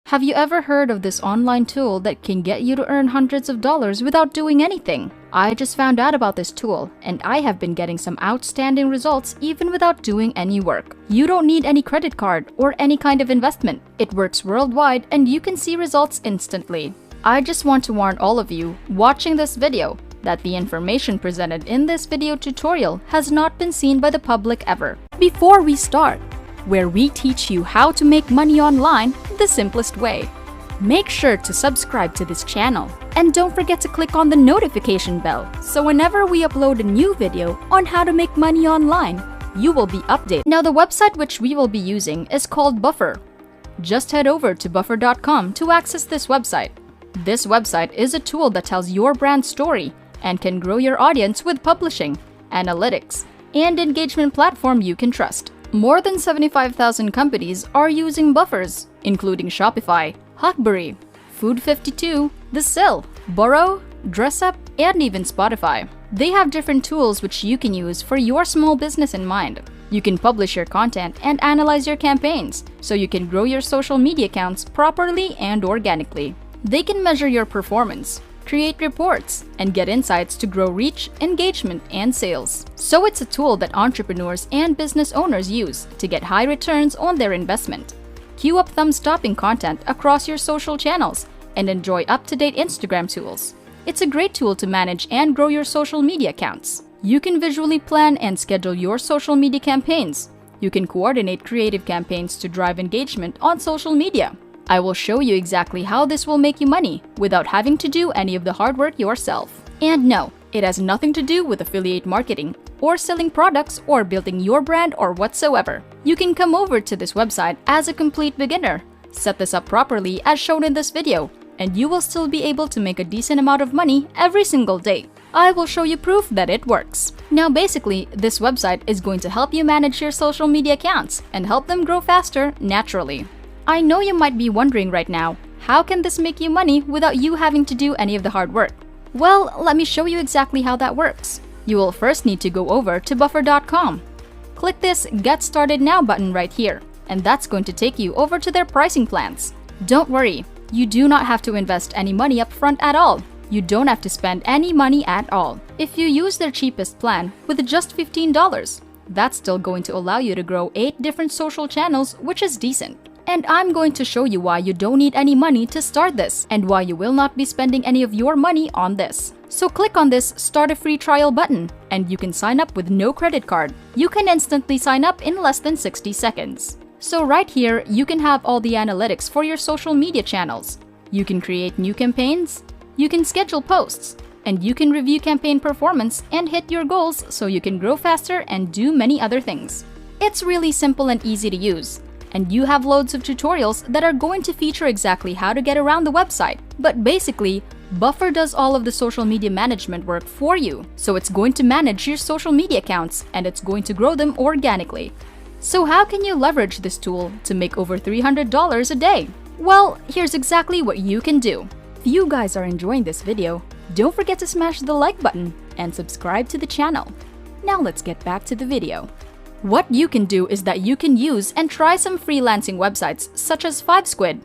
Have you ever heard of this online tool that can get you to earn hundreds of dollars without doing anything? I just found out about this tool, and I have been getting some outstanding results even without doing any work. You don't need any credit card or any kind of investment. It works worldwide and you can see results instantly. I just want to warn all of you watching this video that the information presented in this video tutorial has not been seen by the public ever. Before we start, where we teach you how to make money online the simplest way. Make sure to subscribe to this channel and don't forget to click on the notification bell so whenever we upload a new video on how to make money online, you will be updated. Now the website which we will be using is called Buffer. Just head over to buffer.com to access this website. This website is a tool that tells your brand story and can grow your audience with publishing, analytics, and engagement platform you can trust. More than 75,000 companies are using buffers, including Shopify, Huckberry, Food52, The Sill, Burrow, DressUp, and even Spotify. They have different tools which you can use for your small business in mind. You can publish your content and analyze your campaigns, so you can grow your social media accounts properly and organically. They can measure your performance, create reports, and get insights to grow reach, engagement, and sales. So it's a tool that entrepreneurs and business owners use to get high returns on their investment. Queue up thumb-stopping content across your social channels and enjoy up-to-date Instagram tools. It's a great tool to manage and grow your social media accounts. You can visually plan and schedule your social media campaigns. You can coordinate creative campaigns to drive engagement on social media. I will show you exactly how this will make you money without having to do any of the hard work yourself. And no, it has nothing to do with affiliate marketing or selling products or building your brand or whatsoever. You can come over to this website as a complete beginner, set this up properly as shown in this video, and you will still be able to make a decent amount of money every single day. I will show you proof that it works. Now basically, this website is going to help you manage your social media accounts and help them grow faster naturally. I know you might be wondering right now, how can this make you money without you having to do any of the hard work? Well, let me show you exactly how that works. You will first need to go over to buffer.com. Click this Get Started Now button right here, and that's going to take you over to their pricing plans. Don't worry, you do not have to invest any money up front at all. You don't have to spend any money at all. If you use their cheapest plan with just $15, that's still going to allow you to grow 8 different social channels, which is decent. And I'm going to show you why you don't need any money to start this and why you will not be spending any of your money on this. So click on this Start a Free Trial button and you can sign up with no credit card. You can instantly sign up in less than 60 seconds. So right here, you can have all the analytics for your social media channels. You can create new campaigns, you can schedule posts, and you can review campaign performance and hit your goals so you can grow faster and do many other things. It's really simple and easy to use. And you have loads of tutorials that are going to feature exactly how to get around the website. But basically, Buffer does all of the social media management work for you. So it's going to manage your social media accounts and it's going to grow them organically. So how can you leverage this tool to make over $300 a day? Well, here's exactly what you can do. If you guys are enjoying this video, don't forget to smash the like button and subscribe to the channel. Now let's get back to the video. What you can do is that you can use and try some freelancing websites such as 5squid.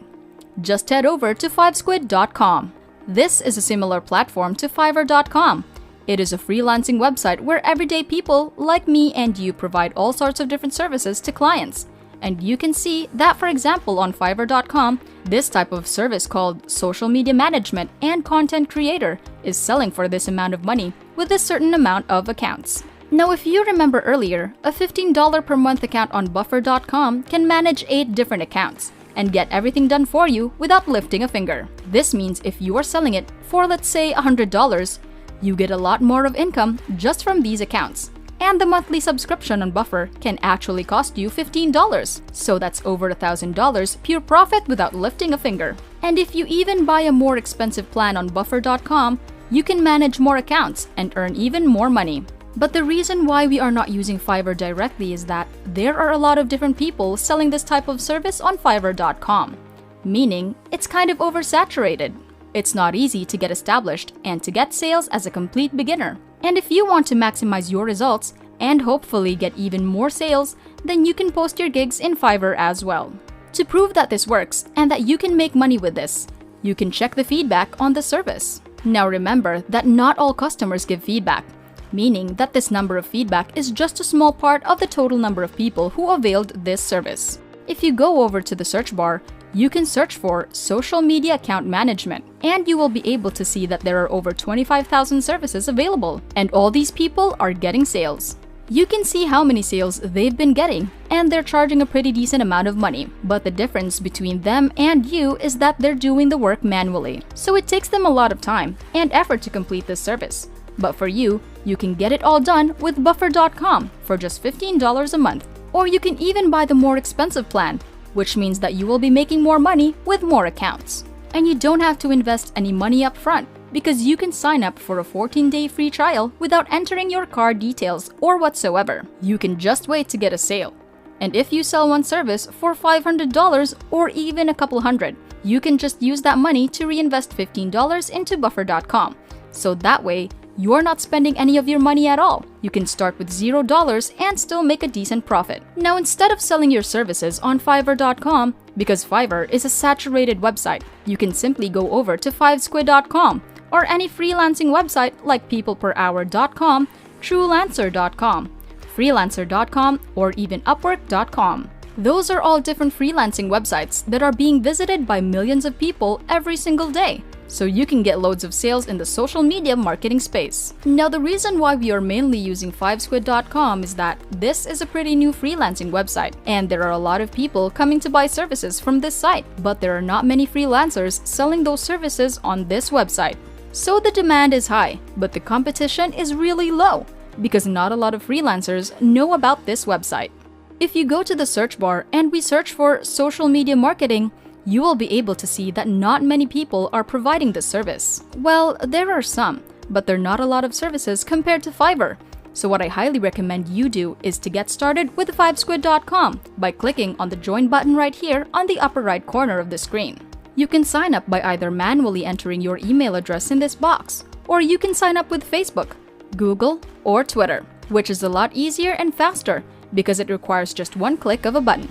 Just head over to 5squid.com. This is a similar platform to Fiverr.com. It is a freelancing website where everyday people like me and you provide all sorts of different services to clients. And you can see that, for example, on Fiverr.com, this type of service called social media management and content creator is selling for this amount of money with a certain amount of accounts. Now, if you remember earlier, a $15 per month account on Buffer.com can manage 8 different accounts and get everything done for you without lifting a finger. This means if you are selling it for, let's say, $100, you get a lot more of income just from these accounts. And the monthly subscription on Buffer can actually cost you $15. So that's over $1,000 pure profit without lifting a finger. And if you even buy a more expensive plan on Buffer.com, you can manage more accounts and earn even more money. But the reason why we are not using Fiverr directly is that there are a lot of different people selling this type of service on Fiverr.com, meaning it's kind of oversaturated. It's not easy to get established and to get sales as a complete beginner. And if you want to maximize your results and hopefully get even more sales, then you can post your gigs in Fiverr as well. To prove that this works and that you can make money with this, you can check the feedback on the service. Now remember that not all customers give feedback, meaning that this number of feedback is just a small part of the total number of people who availed this service. If you go over to the search bar, you can search for social media account management, and you will be able to see that there are over 25,000 services available, and all these people are getting sales. You can see how many sales they've been getting, and they're charging a pretty decent amount of money. But the difference between them and you is that they're doing the work manually. So it takes them a lot of time and effort to complete this service. But for you, you can get it all done with Buffer.com for just $15 a month. Or you can even buy the more expensive plan, which means that you will be making more money with more accounts. And you don't have to invest any money up front, because you can sign up for a 14-day free trial without entering your card details or whatsoever. You can just wait to get a sale. And if you sell one service for $500 or even a couple hundred, you can just use that money to reinvest $15 into Buffer.com. So that way, you're not spending any of your money at all. You can start with $0 and still make a decent profit. Now, instead of selling your services on Fiverr.com, because Fiverr is a saturated website, you can simply go over to FiveSquid.com or any freelancing website like PeoplePerHour.com, TrueLancer.com, Freelancer.com, or even Upwork.com. Those are all different freelancing websites that are being visited by millions of people every single day. So you can get loads of sales in the social media marketing space. Now, the reason why we are mainly using FiveSquid.com is that this is a pretty new freelancing website, and there are a lot of people coming to buy services from this site, but there are not many freelancers selling those services on this website. So the demand is high, but the competition is really low, because not a lot of freelancers know about this website. If you go to the search bar and we search for social media marketing, you will be able to see that not many people are providing this service. Well, there are some, but there are not a lot of services compared to Fiverr. So what I highly recommend you do is to get started with FiveSquid.com by clicking on the join button right here on the upper right corner of the screen. You can sign up by either manually entering your email address in this box, or you can sign up with Facebook, Google, or Twitter, which is a lot easier and faster because it requires just one click of a button.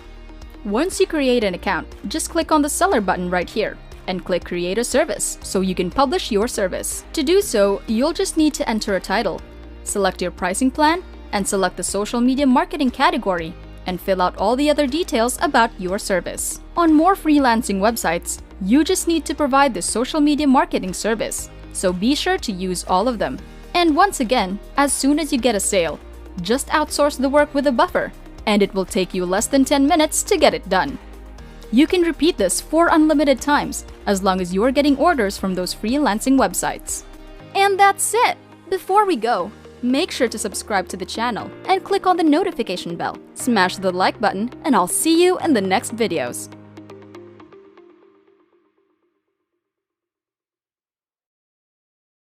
Once you create an account, just click on the seller button right here and click create a service so you can publish your service. To do so, you'll just need to enter a title, select your pricing plan, and select the social media marketing category, and fill out all the other details about your service. On more freelancing websites, you just need to provide the social media marketing service, so be sure to use all of them. And once again, as soon as you get a sale, just outsource the work with a buffer, and it will take you less than 10 minutes to get it done. You can repeat this for unlimited times, as long as you're getting orders from those freelancing websites. And that's it! Before we go, make sure to subscribe to the channel and click on the notification bell. Smash the like button, and I'll see you in the next videos.